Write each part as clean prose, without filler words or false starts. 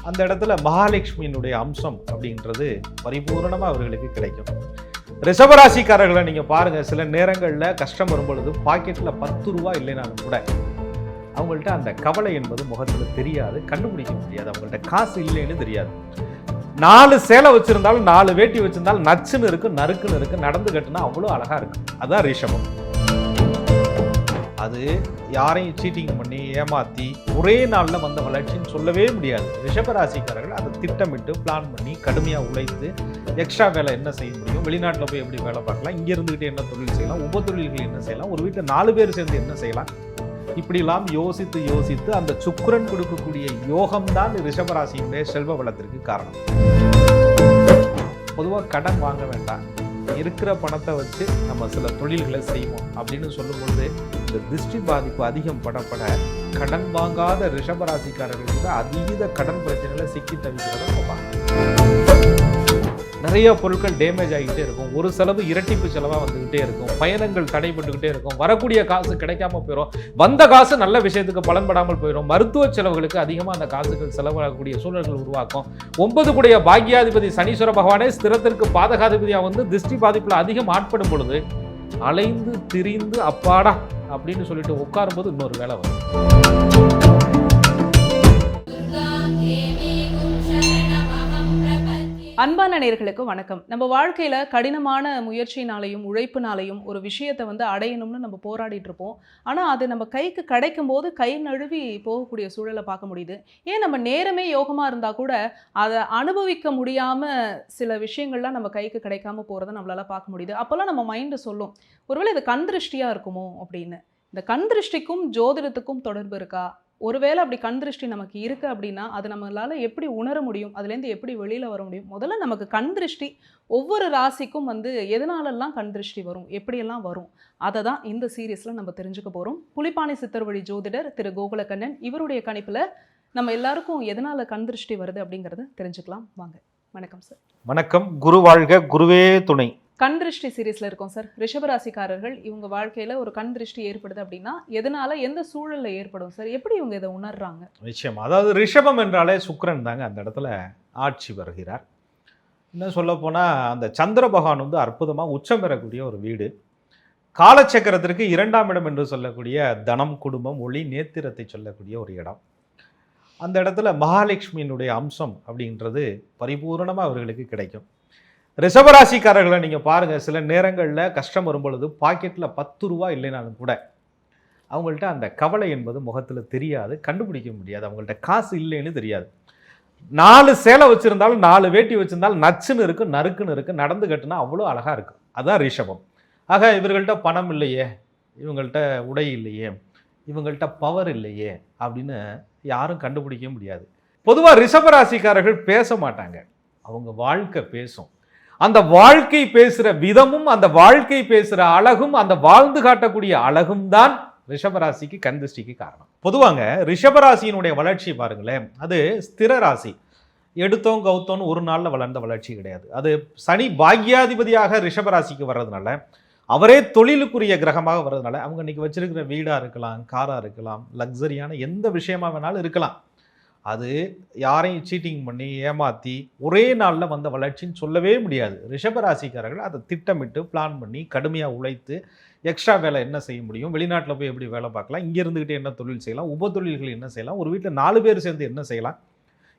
அந்த இடத்துல மகாலட்சுமியினுடைய அம்சம் அப்படின்றது பரிபூர்ணமாக அவர்களுக்கு கிடைக்கும். ரிஷபராசிக்காரர்களை நீங்கள் பாருங்கள், சில நேரங்களில் கஷ்டம் வரும்பொழுது பாக்கெட்டில் 10 ரூபா இல்லைனாலும் கூட அவங்கள்ட்ட அந்த கவலை என்பது முகத்தில் தெரியாது, கண்டுபிடிக்க முடியாது. அவங்கள்ட்ட காசு இல்லைன்னு தெரியாது. 4 சேலை வச்சுருந்தாலும் 4 வேட்டி வச்சுருந்தாலும் நச்சுன்னு இருக்கு, நறுக்குன்னு இருக்கு, நடந்து கட்டுனா அவ்வளோ அழகாக இருக்கு. அதுதான் ரிஷபம். அது யாரையும் சீட்டிங் பண்ணி ஏமாற்றி ஒரே நாளில் வந்த வளர்ச்சின்னு சொல்லவே முடியாது. ரிஷபராசிக்காரர்கள் அதை திட்டமிட்டு பிளான் பண்ணி கடுமையாக உழைத்து எக்ஸ்ட்ரா வேலை என்ன செய்ய முடியும், வெளிநாட்டில் போய் எப்படி வேலை பார்க்கலாம், இங்கே இருந்துக்கிட்டு என்ன தொழில் செய்யலாம், உப தொழில்கள் என்ன செய்யலாம், ஒரு வீட்டில் 4 பேர் சேர்ந்து என்ன செய்யலாம், இப்படிலாம் யோசித்து யோசித்து அந்த சுக்கிரன் கொடுக்கக்கூடிய யோகம்தான் ரிஷபராசியினுடைய செல்வ வளத்திற்கு காரணம். பொதுவாக கடன் வாங்க வேண்டாம், இருக்கிற பணத்தை வச்சு நம்ம சில தொழில்களை செய்வோம் அப்படின்னு சொல்லும்பொழுது இந்த திருஷ்டி பாதிப்பு அதிகம் படப்பட கடன் வாங்காத ரிஷபராசிக்காரர்கள் கூட அதீத கடன் பிரச்சனைகளை சிக்கி தவிக்கிறத பார்ப்பாங்க. நிறைய பொருட்கள் டேமேஜ் ஆகிக்கிட்டே இருக்கும், ஒரு செலவு இரட்டிப்பு செலவாக வந்துக்கிட்டே இருக்கும், பயணங்கள் தடைப்பட்டுக்கிட்டே இருக்கும், வரக்கூடிய காசு கிடைக்காம போயிடும், வந்த காசு நல்ல விஷயத்துக்கு பலன்படாமல் போயிடும், மருத்துவ செலவுகளுக்கு அதிகமாக அந்த காசுகள் செலவாகக்கூடிய சூழல்கள் உருவாக்கும். 9 கூடிய பாக்யாதிபதி சனீஸ்வர பகவானே ஸ்திரத்திற்கு பாதகாதிபதியாக வந்து திருஷ்டி பாதிப்பில் அதிகம் ஆட்படும் பொழுது அலைந்து திரிந்து அப்பாடா அப்படின்னு சொல்லிட்டு உட்காரும்போது இன்னொரு வேலை வரும். அன்பான நேயர்களுக்கு வணக்கம். நம்ம வாழ்க்கையில் கடினமான முயற்சினாலையும் உழைப்பினாலையும் ஒரு விஷயத்தை வந்து அடையணும்னு நம்ம போராடிட்டு இருப்போம். ஆனால் அது நம்ம கைக்கு கிடைக்கும் போது கை நழுவி போகக்கூடிய சூழலை பார்க்க முடியுது. ஏன் நம்ம நேரமே யோகமாக இருந்தால் கூட அதை அனுபவிக்க முடியாமல் சில விஷயங்கள்லாம் நம்ம கைக்கு கிடைக்காம போகிறத நம்மளால் பார்க்க முடியுது. அப்போல்லாம் நம்ம மைண்டு சொல்லும், ஒருவேளை இது கண் திருஷ்டியாக இருக்குமோ அப்படின்னு. இந்த கண் திருஷ்டிக்கும் ஜோதிடத்துக்கும் தொடர்பு இருக்கா? ஒருவேளை அப்படி கண் திருஷ்டி நமக்கு இருக்குது அப்படின்னா அது நம்மளால் எப்படி உணர முடியும், அதுலேருந்து எப்படி வெளியில் வர முடியும்? முதல்ல நமக்கு கண் திருஷ்டி ஒவ்வொரு ராசிக்கும் வந்து எதனாலெல்லாம் கண் திருஷ்டி வரும், எப்படியெல்லாம் வரும், அதை தான் இந்த சீரீஸில் நம்ம தெரிஞ்சுக்க போகிறோம். புலிப்பாணி சித்தர் வழி ஜோதிடர் திரு கோகுலக்கண்ணன் இவருடைய கணிப்பில் நம்ம எல்லாருக்கும் எதனால் கண் திருஷ்டி வருது அப்படிங்கிறத தெரிஞ்சுக்கலாம். வாங்க. வணக்கம் சார். வணக்கம். குரு வாழ்க, குருவே துணை. கண் திருஷ்டி சீரீஸில் இருக்கோம் சார். ரிஷபராசிக்காரர்கள் இவங்க வாழ்க்கையில் ஒரு கண் திருஷ்டி ஏற்படுது அப்படின்னா எதனால, எந்த சூழலில் ஏற்படும் சார், எப்படி இவங்க இதை உணர்றாங்க? நிச்சயம். அதாவது ரிஷபம் என்றாலே சுக்கிரன் தாங்க அந்த இடத்துல ஆட்சி வருகிறார். இன்னும் சொல்ல போனால் அந்த சந்திர பகவான் வந்து அற்புதமாக உச்சம் பெறக்கூடிய ஒரு வீடு. காலச்சக்கரத்திற்கு 2ஆம் இடம் என்று சொல்லக்கூடிய தனம், குடும்பம், ஒளி, நேத்திரத்தை சொல்லக்கூடிய ஒரு இடம். அந்த இடத்துல மகாலட்சுமியினுடைய அம்சம் அப்படின்றது பரிபூர்ணமாக அவர்களுக்கு கிடைக்கும். ரிஷபராசிக்காரர்களை நீங்கள் பாருங்கள், சில நேரங்களில் கஷ்டம் வரும்பொழுது பாக்கெட்டில் 10 ரூபா இல்லைனாலும் கூட அவங்கள்ட்ட அந்த கவலை என்பது முகத்தில் தெரியாது, கண்டுபிடிக்க முடியாது. அவங்கள்ட்ட காசு இல்லைன்னு தெரியாது. 4 சேலை வச்சுருந்தாலும் 4 வேட்டி வச்சுருந்தாலும் நச்சுன்னு இருக்குது, நறுக்குன்னு இருக்குது, நடந்து கட்டுனா அவ்வளோ அழகாக இருக்குது. அதுதான் ரிஷபம். ஆக இவர்கள்ட்ட பணம் இல்லையே, இவங்கள்ட்ட உடை இல்லையே, இவங்கள்ட்ட பவர் இல்லையே அப்படின்னு யாரும் கண்டுபிடிக்க முடியாது. பொதுவாக ரிஷபராசிக்காரர்கள் பேச மாட்டாங்க, அவங்க வாழ்க்கை பேசும். அந்த வாழ்க்கை பேசுகிற விதமும் அந்த வாழ்க்கை பேசுகிற அழகும் அந்த வாழ்ந்து காட்டக்கூடிய அழகும் தான் ரிஷபராசிக்கு கண் திருஷ்டிக்கு காரணம். பொதுவாங்க ரிஷபராசியினுடைய வளர்ச்சி பாருங்களேன், அது ஸ்திர ராசி. எடுத்தோம் கவுத்தோன்னு ஒரு நாளில் வளர்ந்த வளர்ச்சி கிடையாது. அது சனி பாக்யாதிபதியாக ரிஷபராசிக்கு வர்றதுனால, அவரே தொழிலுக்குரிய கிரகமாக வர்றதுனால அவங்க இன்னைக்கு வச்சிருக்கிற வீடாக இருக்கலாம், காராக இருக்கலாம், லக்ஸரியான எந்த விஷயமா வேணாலும் இருக்கலாம். அது யாரையும் சீட்டிங் பண்ணி ஏமாற்றி ஒரே நாளில் வந்த வளர்ச்சின்னு சொல்லவே முடியாது. ரிஷபராசிக்காரர்கள் அதை திட்டமிட்டு பிளான் பண்ணி கடுமையாக உழைத்து எக்ஸ்ட்ரா வேலை என்ன செய்ய முடியும், வெளிநாட்டில் போய் எப்படி வேலை பார்க்கலாம், இங்கே இருந்துக்கிட்டு என்ன தொழில் செய்யலாம், உப தொழில்கள் என்ன செய்யலாம், ஒரு வீட்டில் 4 பேர் சேர்ந்து என்ன செய்யலாம்,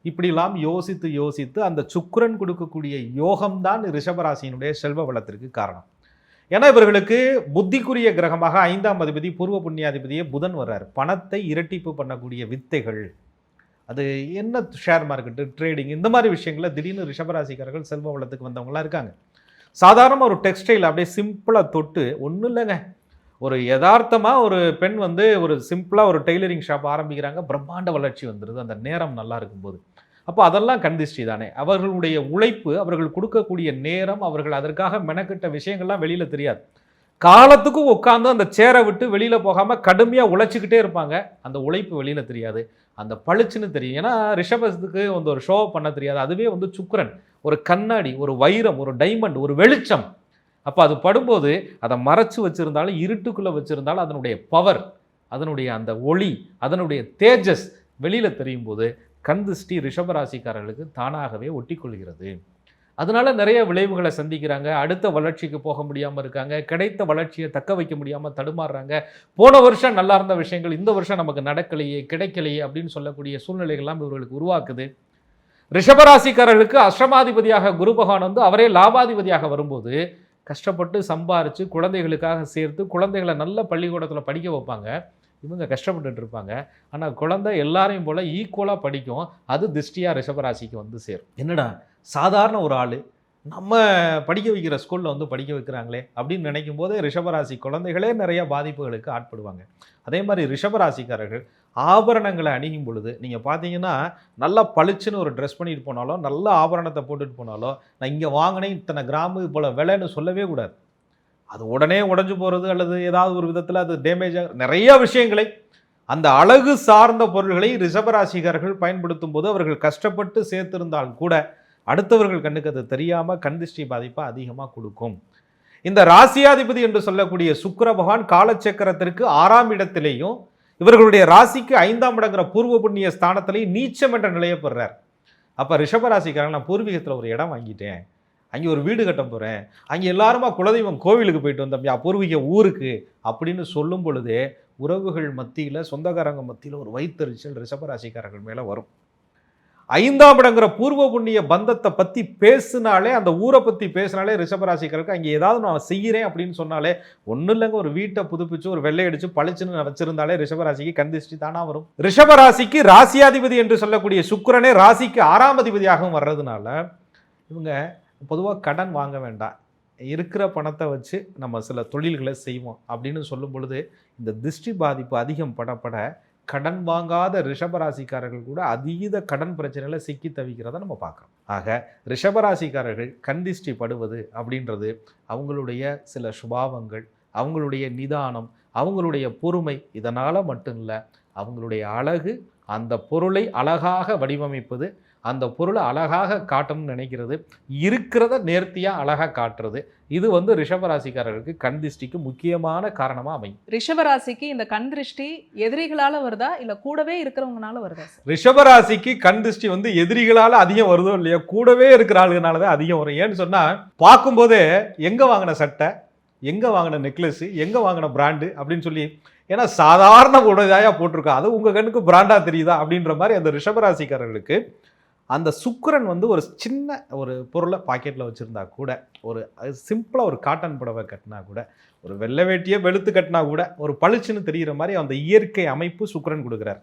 இப்படிலாம் யோசித்து யோசித்து அந்த சுக்கிரன் கொடுக்கக்கூடிய யோகம்தான் ரிஷபராசியினுடைய செல்வ வளத்திற்கு காரணம். ஏன்னா இவர்களுக்கு புத்திக்குரிய கிரகமாக 5ஆம் அதிபதி பூர்வ புண்ணியாதிபதியே புதன் வர்றார். பணத்தை இரட்டிப்பு பண்ணக்கூடிய வித்தைகள், அது என்ன ஷேர் மார்க்கெட்டு, ட்ரேடிங், இந்த மாதிரி விஷயங்களில் திடீர்னு ரிஷபராசிக்காரர்கள் செல்வ வளத்துக்கு வந்தவங்களாம் இருக்காங்க. சாதாரண ஒரு டெக்ஸ்டைல் அப்படியே சிம்பிளாக தொட்டு ஒன்றும் இல்லைங்க, ஒரு யதார்த்தமாக ஒரு பெண் வந்து ஒரு சிம்பிளாக ஒரு டெய்லரிங் ஷாப் ஆரம்பிக்கிறாங்க, பிரம்மாண்ட வளர்ச்சி வந்துடுது அந்த நேரம் நல்லா இருக்கும்போது. அப்போ அதெல்லாம் கண் திருஷ்டி தானே. அவர்களுடைய உழைப்பு, அவர்கள் கொடுக்கக்கூடிய நேரம், அவர்கள் அதற்காக மெனக்கிட்ட விஷயங்கள்லாம் வெளியில் தெரியாது. காலத்துக்கும் உட்காந்து அந்த சேரை விட்டு வெளியில் போகாமல் கடுமையாக உழைச்சிக்கிட்டே இருப்பாங்க. அந்த உழைப்பு வெளியில் தெரியாது, அந்த பளிச்சுன்னு தெரியும். ஏன்னா ரிஷபத்துக்கு வந்து ஒரு ஷோ பண்ண தெரியாது. அதுவே வந்து சுக்கிரன் ஒரு கண்ணாடி, ஒரு வைரம், ஒரு டைமண்ட், ஒரு வெளிச்சம். அப்போ அது படும்போது அதை மறைச்சு வச்சுருந்தாலும் இருட்டுக்குள்ளே வச்சுருந்தாலும் அதனுடைய பவர், அதனுடைய அந்த ஒளி, அதனுடைய தேஜஸ் வெளியில் தெரியும் போது கண் திருஷ்டி ரிஷபராசிக்காரர்களுக்கு தானாகவே ஒட்டிக்கொள்கிறது. அதனால நிறைய விளைவுகளை சந்திக்கிறாங்க. அடுத்த வளர்ச்சிக்கு போக முடியாமல் இருக்காங்க. கிடைத்த வளர்ச்சியை தக்க வைக்க முடியாமல் தடுமாறுறாங்க. போன வருஷம் நல்லா இருந்த விஷயங்கள் இந்த வருஷம் நமக்கு நடக்கலையே, கிடைக்கலையே அப்படின்னு சொல்லக்கூடிய சூழ்நிலைகள்லாம் இவர்களுக்கு உருவாக்குது. ரிஷபராசிக்காரர்களுக்கு அஷ்டமாதிபதியாக குரு பகவான் வந்து அவரே லாபாதிபதியாக வரும்போது கஷ்டப்பட்டு சம்பாரித்து குழந்தைகளுக்காக சேர்த்து குழந்தைகளை நல்ல பள்ளிக்கூடத்தில் படிக்க வைப்பாங்க. இவங்க கஷ்டப்பட்டுட்டு இருப்பாங்க. ஆனால் குழந்தை எல்லாரையும் போல் ஈக்குவலாக படிக்கும். அது திருஷ்டியாக ரிஷபராசிக்கு வந்து சேரும். என்னடா சாதாரண ஒரு ஆள் நம்ம படிக்க வைக்கிற ஸ்கூலில் வந்து படிக்க வைக்கிறாங்களே அப்படின்னு நினைக்கும் போது ரிஷபராசி குழந்தைகளே நிறைய பாதிப்புகளுக்கு ஆட்படுவாங்க. அதே மாதிரி ரிஷபராசிக்காரர்கள் ஆபரணங்களை அணியும் பொழுது நீங்கள் பார்த்தீங்கன்னா நல்லா பளிச்சுன்னு ஒரு ட்ரெஸ் பண்ணிட்டு போனாலும் நல்ல ஆபரணத்தை போட்டுட்டு போனாலும் நான் இங்கே வாங்கினேன் இத்தனை கிராமு போல் விலைன்னு சொல்லவே கூடாது. அது உடனே உடஞ்சு போகிறது அல்லது ஏதாவது ஒரு விதத்தில் அது டேமேஜாக நிறைய விஷயங்களை அந்த அழகு சார்ந்த பொருள்களை ரிஷபராசிக்காரர்கள் பயன்படுத்தும் போது அவர்கள் கஷ்டப்பட்டு சேர்த்திருந்தால் கூட அடுத்தவர்கள் கண்ணுக்கு அது தெரியாமல் கண் திருஷ்டி பாதிப்பை அதிகமாக கொடுக்கும். இந்த ராசியாதிபதி என்று சொல்லக்கூடிய சுக்கிர பகவான் காலச்சக்கரத்திற்கு 6ஆம் இடத்திலேயும் இவர்களுடைய ராசிக்கு 5ஆம் இடங்கிற பூர்வ புண்ணிய ஸ்தானத்திலேயும் நீச்சம் என்ற நிலையை பெறுறார். அப்போ ரிஷபராசிக்காரங்க நான் பூர்வீகத்தில் ஒரு இடம் வாங்கிட்டேன், அங்கே ஒரு வீடு கட்ட போகிறேன், அங்கே எல்லாருமா குலதெய்வம் கோவிலுக்கு போயிட்டு வந்தோம்யா பூர்வீக ஊருக்கு அப்படின்னு சொல்லும் பொழுதே உறவுகள் மத்தியில் சொந்தக்காரங்க மத்தியில் ஒரு வைத்தறிச்சல் ரிஷபராசிக்காரர்கள் மேலே வரும். 5ஆம் இடங்கிற பூர்வ புண்ணிய பந்தத்தை பற்றி பேசினாலே அந்த ஊரை பற்றி பேசினாலே ரிஷபராசிக்காரருக்கு அங்கே ஏதாவது நான் செய்கிறேன் அப்படின்னு சொன்னாலே ஒன்றும் இல்லைங்க ஒரு வீட்டை புதுப்பிச்சு ஒரு வெள்ளை அடிச்சு பளிச்சுன்னு வச்சிருந்தாலே ரிஷபராசிக்கு கண் திருஷ்டி தானா வரும். ரிஷபராசிக்கு ராசியாதிபதி என்று சொல்லக்கூடிய சுக்கிரனே ராசிக்கு 6ஆம் அதிபதியாகவும் வர்றதுனால இவங்க பொதுவாக கடன் வாங்க வேண்டாம், இருக்கிற பணத்தை வச்சு நம்ம சில தொழில்களை செய்வோம் அப்படின்னு சொல்லும் பொழுது இந்த திருஷ்டி பாதிப்பு அதிகம் படப்பட கடன் வாங்காத ரிஷபராசிக்காரர்கள் கூட அதீத கடன் பிரச்சனையில் சிக்கி தவிக்கிறத நம்ம பார்க்குறோம். ஆக ரிஷபராசிக்காரர்கள் கண் திருஷ்டி படுவது அப்படின்றது அவங்களுடைய சில சுபாவங்கள், அவங்களுடைய நிதானம், அவங்களுடைய பொறுமை, இதனால் மட்டும் இல்லை அவங்களுடைய அழகு, அந்த பொருளை அழகாக வடிவமைப்பது, அந்த பொருளை அழகாக காட்டணும்னு நினைக்கிறது, இருக்கிறத நேர்த்தியாக அழகாக காட்டுறது, இது வந்து ரிஷபராசிக்காரர்களுக்கு கண் திருஷ்டிக்கு முக்கியமான காரணமாக அமையும். ரிஷபராசிக்கு இந்த கண் திருஷ்டி எதிரிகளால் வருதா இல்லை கூடவே இருக்கிறவங்கனால வருதா சார்? ரிஷபராசிக்கு கண் திருஷ்டி வந்து எதிரிகளால் அதிகம் வருதோ இல்லையா, கூடவே இருக்கிற ஆளுனால தான் அதிகம் வரும். ஏன்னு சொன்னால் பார்க்கும்போதே எங்கே வாங்கின சட்டை, எங்கே வாங்கின நெக்லஸ், எங்கே வாங்கின பிராண்டு அப்படின்னு சொல்லி, ஏன்னா சாதாரண உடையதாக போட்டிருக்கோம் அது உங்கள் கண்ணுக்கு பிராண்டாக தெரியுதா அப்படின்ற மாதிரி அந்த ரிஷபராசிக்காரர்களுக்கு அந்த சுக்கிரன் வந்து ஒரு சின்ன ஒரு பொருளை பாக்கெட்டில் வச்சுருந்தா கூட, ஒரு சிம்பிளாக ஒரு காட்டன் புடவை கட்டினா கூட, ஒரு வெள்ளை வேட்டியை வெளுத்து கட்டினா கூட ஒரு பளிச்சுன்னு தெரிகிற மாதிரி அந்த இயற்கை அமைப்பு சுக்கிரன் கொடுக்குறார்.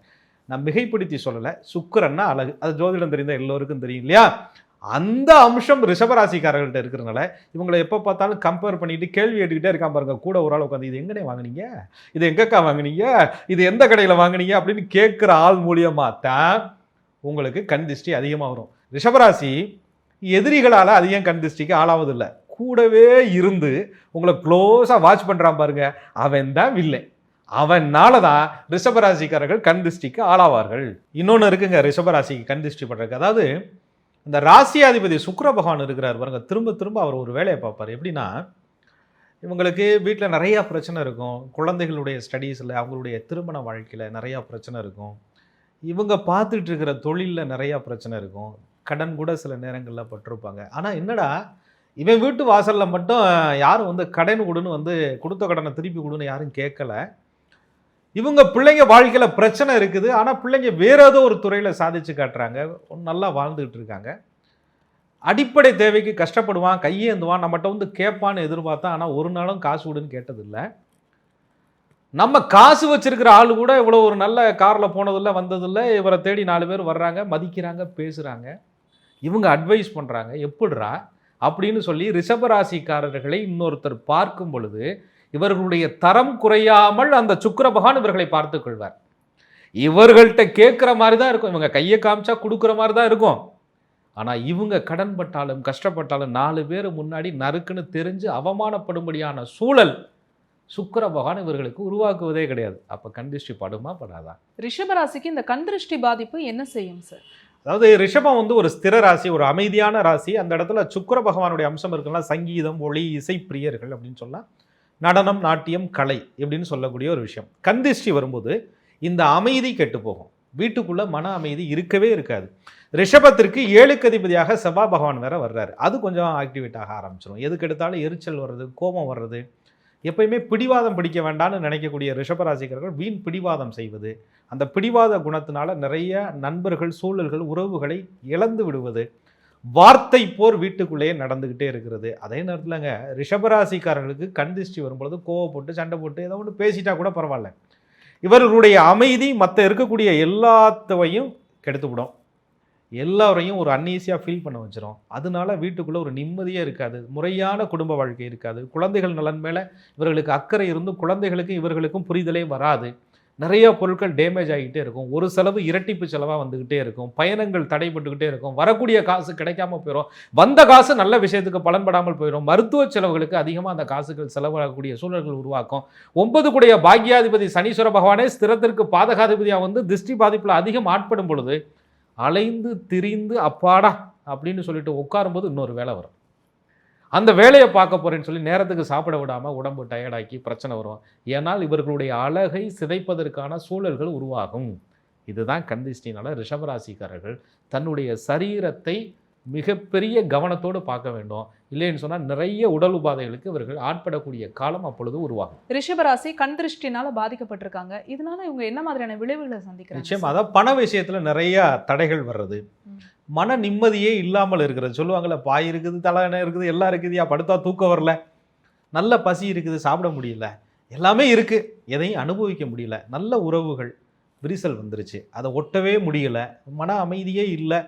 நான் மிகைப்படுத்தி சொல்லலை, சுக்கிரன்னா அழகு, அது ஜோதிடம் தெரிந்த எல்லோருக்கும் தெரியும் இல்லையா. அந்த அம்சம் ரிஷபராசிக்காரர்கள்ட்ட இருக்கிறனால இவங்களை எப்போ பார்த்தாலும் கம்பேர் பண்ணிட்டு கேள்வி கேட்டுக்கிட்டே இருக்கான் பாருங்க. கூட ஒரு ஆள் உட்காந்து இது எங்கனே வாங்கினீங்க, இது எங்கக்கா வாங்கினீங்க, இது எந்த கடையில் வாங்கினீங்க அப்படின்னு கேட்குற ஆள் மூலியமாக தான் உங்களுக்கு கண் திருஷ்டி அதிகமாக வரும். ரிஷபராசி எதிரிகளால் அதிகம் கண் திருஷ்டிக்கு ஆளாவதில்லை, கூடவே இருந்து உங்களை க்ளோஸாக வாட்ச் பண்ணுறான் பாருங்க, அவன் தான் வில்லை. அவனால தான் ரிஷபராசிக்காரர்கள் கண் திருஷ்டிக்கு ஆளாவார்கள். இன்னொன்று இருக்குங்க ரிஷபராசிக்கு கண் திருஷ்டி பண்ணுறதுக்கு, அதாவது இந்த ராசியாதிபதி சுக்கிர பகவான் இருக்கிறார் பாருங்க, திரும்ப திரும்ப அவர் ஒரு வேலையை பார்ப்பார். எப்படின்னா இவங்களுக்கு வீட்டில் நிறையா பிரச்சனை இருக்கும், குழந்தைகளுடைய ஸ்டடீஸில் அவங்களுடைய திருமண வாழ்க்கையில் நிறையா பிரச்சனை இருக்கும், இவங்க பார்த்துட்டு இருக்கிற தொழிலில் நிறையா பிரச்சனை இருக்கும், கடன் கூட சில நேரங்களில் பட்டிருப்பாங்க. ஆனால் என்னடா இவன் வீட்டு வாசலில் மட்டும் யாரும் வந்து கடன் கொடுன்னு வந்து கொடுத்த கடனை திருப்பி கொடுன்னு யாரும் கேட்கல. இவங்க பிள்ளைங்க வாழ்க்கையில் பிரச்சனை இருக்குது, ஆனால் பிள்ளைங்க வேற ஏதோ ஒரு துறையில் சாதிச்சு காட்டுறாங்க, நல்லா வாழ்ந்துகிட்டு இருக்காங்க. அடிப்படை தேவைக்கு கஷ்டப்படுவான், கையேந்துவான், நம்மகிட்ட வந்து கேட்பான்னு எதிர்பார்த்தான், ஆனால் ஒரு நாளும் காசு கொடுன்னு கேட்டதில்லை. நம்ம காசு வச்சிருக்கிற ஆள் கூட இவ்வளோ ஒரு நல்ல காரில் போனதில்லை வந்ததில்லை, இவரை தேடி 4 பேர் வர்றாங்க, மதிக்கிறாங்க, பேசுகிறாங்க, இவங்க அட்வைஸ் பண்ணுறாங்க, எப்படிரா அப்படின்னு சொல்லி ரிஷபராசிக்காரர்களை இன்னொருத்தர் பார்க்கும் பொழுது இவர்களுடைய தரம் குறையாமல் அந்த சுக்கிர பகவான் இவர்களை பார்த்து கொள்வார். இவர்கள்ட்ட கேட்குற மாதிரி தான் இருக்கும், இவங்க கையை காமிச்சா கொடுக்குற மாதிரி தான் இருக்கும். ஆனால் இவங்க கடன் பட்டாலும் கஷ்டப்பட்டாலும் 4 பேர் முன்னாடி நறுக்குன்னு தெரிஞ்சு அவமானப்படும்படியான சூழல் சுக்கிர பகவான் இவர்களுக்கு உருவாக்குவதே கிடையாது. அப்போ கண் திருஷ்டி படுமா படாதா? ரிஷபராசிக்கு இந்த கண் திருஷ்டி பாதிப்பு என்ன செய்யும் சார்? அதாவது ரிஷபம் வந்து ஒரு ஸ்திர ராசி, ஒரு அமைதியான ராசி. அந்த இடத்துல சுக்கிர பகவானுடைய அம்சம் இருக்குன்னா சங்கீதம், ஒளி, இசை பிரியர்கள் அப்படின்னு சொல்லலாம், நடனம், நாட்டியம், கலை இப்படின்னு சொல்லக்கூடிய ஒரு விஷயம். கண் திருஷ்டி வரும்போது இந்த அமைதி கெட்டு போகும். வீட்டுக்குள்ள மன அமைதி இருக்கவே இருக்காது. ரிஷபத்திற்கு 7க்கு அதிபதியாக செவ்வாய் பகவான் வேற வர்றாரு. அது கொஞ்சம் ஆக்டிவேட் ஆக ஆரம்பிச்சிடும். எதுக்கு எடுத்தாலும் எரிச்சல் வர்றது, கோபம் வர்றது, எப்பயுமே பிடிவாதம் பிடிக்க வேண்டாம்னு நினைக்கக்கூடிய ரிஷபராசிக்காரர்கள் வீண் பிடிவாதம் செய்வது, அந்த பிடிவாத குணத்தினால நிறைய நண்பர்கள், சூழல்கள், உறவுகளை இழந்து விடுவது, வார்த்தை போர் வீட்டுக்குள்ளேயே நடந்துக்கிட்டே இருக்கிறது. அதே நேரத்தில்ங்க ரிஷபராசிக்காரர்களுக்கு கண் திருஷ்டி வரும்பொழுது கோவப்பட்டு சண்டை போட்டு ஏதோ ஒன்று பேசிட்டா கூட பரவாயில்ல, இவர்களுடைய அமைதி மற்ற இருக்கக்கூடிய எல்லாத்தையும் கெடுத்துவிடும். எல்லாரையும் ஒரு அன்ஈஸியாக ஃபீல் பண்ண வச்சிடும். அதனால வீட்டுக்குள்ளே ஒரு நிம்மதியே இருக்காது, முறையான குடும்ப வாழ்க்கை இருக்காது. குழந்தைகள் நலன் மேலே இவர்களுக்கு அக்கறை இருந்தும் குழந்தைகளுக்கும் இவர்களுக்கும் புரிதலே வராது. நிறைய பொருட்கள் டேமேஜ் ஆகிக்கிட்டே இருக்கும். ஒரு செலவு இரட்டிப்பு செலவாக வந்துக்கிட்டே இருக்கும். பயணங்கள் தடைப்பட்டுக்கிட்டே இருக்கும். வரக்கூடிய காசு கிடைக்காம போயிடும். வந்த காசு நல்ல விஷயத்துக்கு பலன்படாமல் போயிடும். மருத்துவ செலவுகளுக்கு அதிகமாக அந்த காசுகள் செலவாகக்கூடிய சூழல்கள் உருவாக்கும். 9 கூடிய பாக்யாதிபதி சனீஸ்வர பகவானே ஸ்திரத்திற்கு பாதகாதிபதியாக வந்து திருஷ்டி பாதிப்பில் அதிகம் ஆட்படும் பொழுது அலைந்து திரிந்து அப்பாடா அப்படின்னு சொல்லிட்டு உட்காரும்போது இன்னொரு வேலை வரும். அந்த வேலையை பார்க்க போறேன்னு சொல்லி நேரத்துக்கு சாப்பிட விடாமல் உடம்பு டயர்டாக்கி பிரச்சனை வரும். ஏனால் இவர்களுடைய அழகை சிதைப்பதற்கான சூழல்கள் உருவாகும். இதுதான் கண் திருஷ்டினால ரிஷபராசிக்காரர்கள் தன்னுடைய சரீரத்தை மிகப்பெரிய கவனத்தோடு பார்க்க வேண்டும். இல்லைன்னு சொன்னால் நிறைய உடல் உபாதைகளுக்கு இவர்கள் ஆட்படக்கூடிய காலம் அப்பொழுது உருவாகும். ரிஷபராசி கண் திருஷ்டினால பாதிக்கப்பட்டிருக்காங்க. இதனால இவங்க என்ன மாதிரியான விளைவுகளை சந்திக்கிறாங்க? நிச்சயம், அதான் பண விஷயத்துல நிறைய தடைகள் வர்றது, மன நிம்மதியே இல்லாமல் இருக்கிறது. சொல்லுவாங்கள்ல, பாய் இருக்குது, தலையணை இருக்குது, எல்லாம் இருக்குதுயா, படுத்தா தூக்கம் வரல, நல்ல பசி இருக்குது, சாப்பிட முடியல, எல்லாமே இருக்கு, எதையும் அனுபவிக்க முடியல, நல்ல உறவுகள் விரிசல் வந்துருச்சு, அதை ஒட்டவே முடியல, மன அமைதியே இல்லை,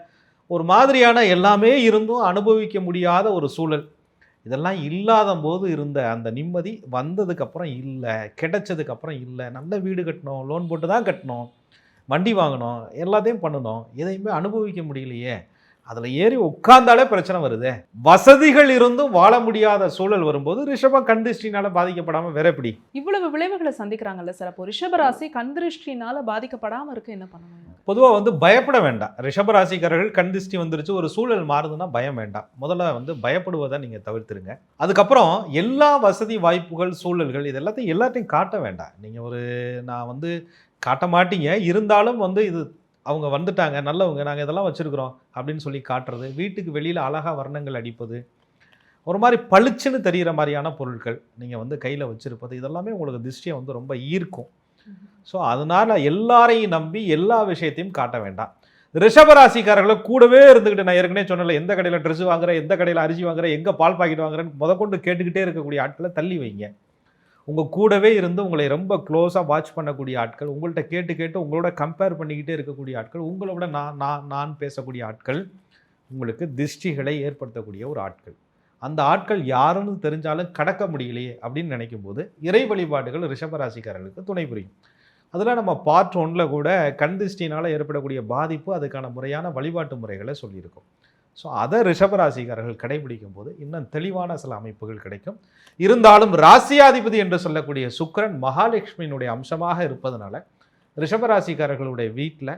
ஒரு மாதிரியான எல்லாமே இருந்தும் அனுபவிக்க முடியாத ஒரு சூழல். இதெல்லாம் இல்லாத போது இருந்த அந்த நிம்மதி வந்ததுக்கப்புறம் இல்லை, கிடைச்சதுக்கப்புறம் இல்லை. நல்ல வீடு கட்டணும், லோன் போட்டு தான் கட்டணும், வண்டி வாங்கணும், எல்லாத்தையும் பண்ணணும், எதையுமே அனுபவிக்க முடியலையே, அதில் ஏறி உட்கார்ந்தாலே பிரச்சனை வருது. வசதிகள் இருந்தும் வாழ முடியாத சூழல் வரும்போது ரிஷபம் கண் திருஷ்டினால பாதிக்கப்படாமல் வேற எப்படி? இவ்வளவு விளைவுகளை சந்திக்கிறாங்கல்ல சார், அப்போ ரிஷபராசி கண் திருஷ்டினால பாதிக்கப்படாமல் இருக்க என்ன பண்ணணும்? பொதுவாக வந்து பயப்பட வேண்டாம். ரிஷபராசிக்காரர்கள் கண் திருஷ்டி வந்துருச்சு, ஒரு சூழல் மாறுதுன்னா பயம் வேண்டாம். முதல்ல வந்து பயப்படுவதை நீங்கள் தவிர்த்துருங்க. அதுக்கப்புறம் எல்லா வசதி வாய்ப்புகள், சூழல்கள், இது எல்லாத்தையும் காட்ட வேண்டாம். நீங்கள் நான் வந்து காட்ட மாட்டீங்க, இருந்தாலும் வந்து இது அவங்க வந்துட்டாங்க, நல்லவங்க, நாங்கள் இதெல்லாம் வச்சுருக்குறோம் அப்படின்னு சொல்லி காட்டுறது, வீட்டுக்கு வெளியில் அழகாக வர்ணங்கள் அடிப்பது, ஒரு மாதிரி பளிச்சுன்னு தெரிகிற மாதிரியான பொருட்கள் நீங்கள் வந்து கையில் வச்சுருப்பது, இதெல்லாமே உங்களுக்கு திருஷ்டியை வந்து ரொம்ப ஈர்க்கும். ஸோ அதனால் எல்லாரையும் நம்பி எல்லா விஷயத்தையும் காட்ட வேண்டாம். ரிஷபராசிக்காரர்களை கூடவே இருந்துக்கிட்டு, நான் ஏற்கனவே சொன்னல, எந்த கடையில் ட்ரெஸ் வாங்குறேன், எந்த கடையில் அரிசி வாங்குறேன், எங்கே பால் பாக்கெட் வாங்குறேன்னு முதற்கொண்டு கேட்டுக்கிட்டே இருக்கக்கூடிய ஆட்களை தள்ளி வைங்க. உங்கள் கூடவே இருந்து உங்களை ரொம்ப க்ளோஸாக வாட்ச் பண்ணக்கூடிய ஆட்கள், உங்கள்கிட்ட கேட்டு உங்களோட கம்பேர் பண்ணிக்கிட்டே இருக்கக்கூடிய ஆட்கள், உங்களோட நான் பேசக்கூடிய ஆட்கள், உங்களுக்கு திருஷ்டிகளை ஏற்படுத்தக்கூடிய ஒரு ஆட்கள். அந்த ஆட்கள் யாருன்னு தெரிஞ்சாலும் கடக்க முடியலையே அப்படின்னு நினைக்கும் போது இறை வழிபாடுகள் ரிஷபராசிக்காரர்களுக்கு துணை புரியும். அதில் நம்ம பார்ட் 1ல் கூட கண் திருஷ்டினால் ஏற்படக்கூடிய பாதிப்பு, அதுக்கான முறையான வழிபாட்டு முறைகளை சொல்லியிருக்கோம். ஸோ அதை ரிஷபராசிக்காரர்கள் கடைபிடிக்கும் போது இன்னும் தெளிவான சில அமைப்புகள் கிடைக்கும். இருந்தாலும் ராசியாதிபதி என்று சொல்லக்கூடிய சுக்கிரன் மகாலட்சுமியினுடைய அம்சமாக இருப்பதனால ரிஷபராசிக்காரர்களுடைய வீட்டில்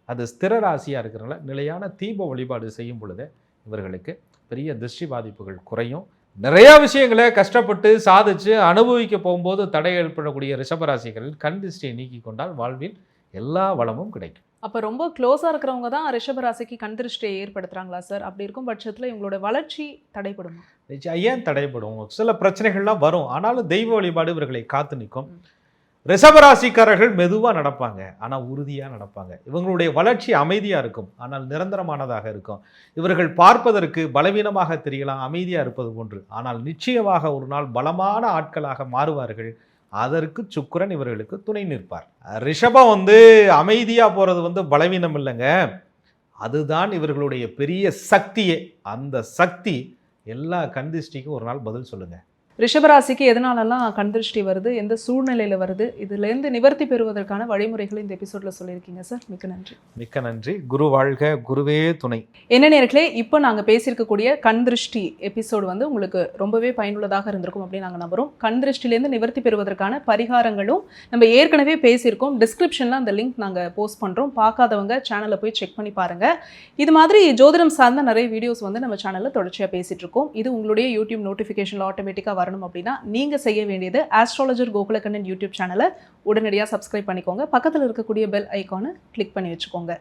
அது ஸ்திர ராசியாக இருக்கிறனால நிலையான தீப வழிபாடு செய்யும் பொழுது இவர்களுக்கு பெரிய திருஷ்டி பாதிப்புகள் குறையும். நிறையா விஷயங்களை கஷ்டப்பட்டு சாதிச்சு அனுபவிக்க போகும்போது தடை ஏற்படக்கூடிய ரிஷபராசிகளில் கண் திருஷ்டியை நீக்கி கொண்டால் வாழ்வில் எல்லா வளமும் கிடைக்கும். அப்போ ரொம்ப க்ளோஸாக இருக்கிறவங்க தான் ரிஷபராசிக்கு கண் திருஷ்டியை ஏற்படுத்துகிறாங்களா சார்? அப்படி இருக்கும் பட்சத்தில் இவங்களோட வளர்ச்சி தடைப்படுமா? ஏன் தடைப்படும்? சில பிரச்சனைகள்லாம் வரும், ஆனாலும் தெய்வ வழிபாடு இவர்களை காத்து நிற்கும். ரிஷபராசிக்காரர்கள் மெதுவாக நடப்பாங்க, ஆனால் உறுதியாக நடப்பாங்க. இவங்களுடைய வளர்ச்சி அமைதியாக இருக்கும், ஆனால் நிரந்தரமானதாக இருக்கும். இவர்கள் பார்ப்பதற்கு பலவீனமாக தெரியலாம், அமைதியாக இருப்பது போன்று, ஆனால் நிச்சயமாக ஒரு நாள் பலமான ஆட்களாக மாறுவார்கள். அதற்கு சுக்கிரன் இவர்களுக்கு துணை நிற்பார். ரிஷபம் வந்து அமைதியாக போகிறது வந்து பலவீனம் இல்லைங்க, அதுதான் இவர்களுடைய பெரிய சக்தியே. அந்த சக்தி எல்லா கண் திருஷ்டிக்கும் ஒரு நாள் பதில் சொல்லுங்க. ரிஷபராசிக்கு எதனாலலாம் கண் திருஷ்டி வருது, எந்த சூழ்நிலையில் வருது, இதுலேருந்து நிவர்த்தி பெறுவதற்கான வழிமுறைகளை இந்த எபிசோடில் சொல்லியிருக்கீங்க சார். மிக்க நன்றி. மிக்க நன்றி. குரு வாழ்க, குருவே துணை. என்ன நேயர்களே, இப்போ நாங்கள் பேசியிருக்கக்கூடிய கண் திருஷ்டி எபிசோடு வந்து உங்களுக்கு ரொம்பவே பயனுள்ளதாக இருந்திருக்கும் அப்படின்னு நாங்கள் நம்புகிறோம். கண் திருஷ்டிலேருந்து நிவர்த்தி பெறுவதற்கான பரிகாரங்களும் நம்ம ஏற்கனவே பேசியிருக்கோம். டிஸ்கிரிப்ஷனில் அந்த லிங்க் நாங்கள் போஸ்ட் பண்ணுறோம். பார்க்காதவங்க சேனலை போய் செக் பண்ணி பாருங்கள். இது மாதிரி ஜோதிடம் சார்ந்த நிறைய வீடியோஸ் வந்து நம்ம சேனலில் தொடர்ச்சியாக பேசிகிட்டு இருக்கோம். இது உங்களுடைய யூடியூப் நோட்டிஃபிகேஷனில் ஆட்டோமேட்டிக்காக வரணும் அப்படின்னா நீங்கள் செய்ய வேண்டியது ஆஸ்ட்ராலஜர் கோகுலக்கண்ணன் யூடியூப் சேனலை உடனடியாக சப்ஸ்கிரைப் பண்ணிக்கோங்க. பக்கத்தில் இருக்கக்கூடிய பெல் ஐக்கானை கிளிக் பண்ணி வச்சுக்கோங்க.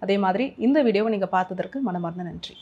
அதே மாதிரி இந்த வீடியோவை நீங்கள் பார்த்ததற்கு மனமார்ந்த நன்றி.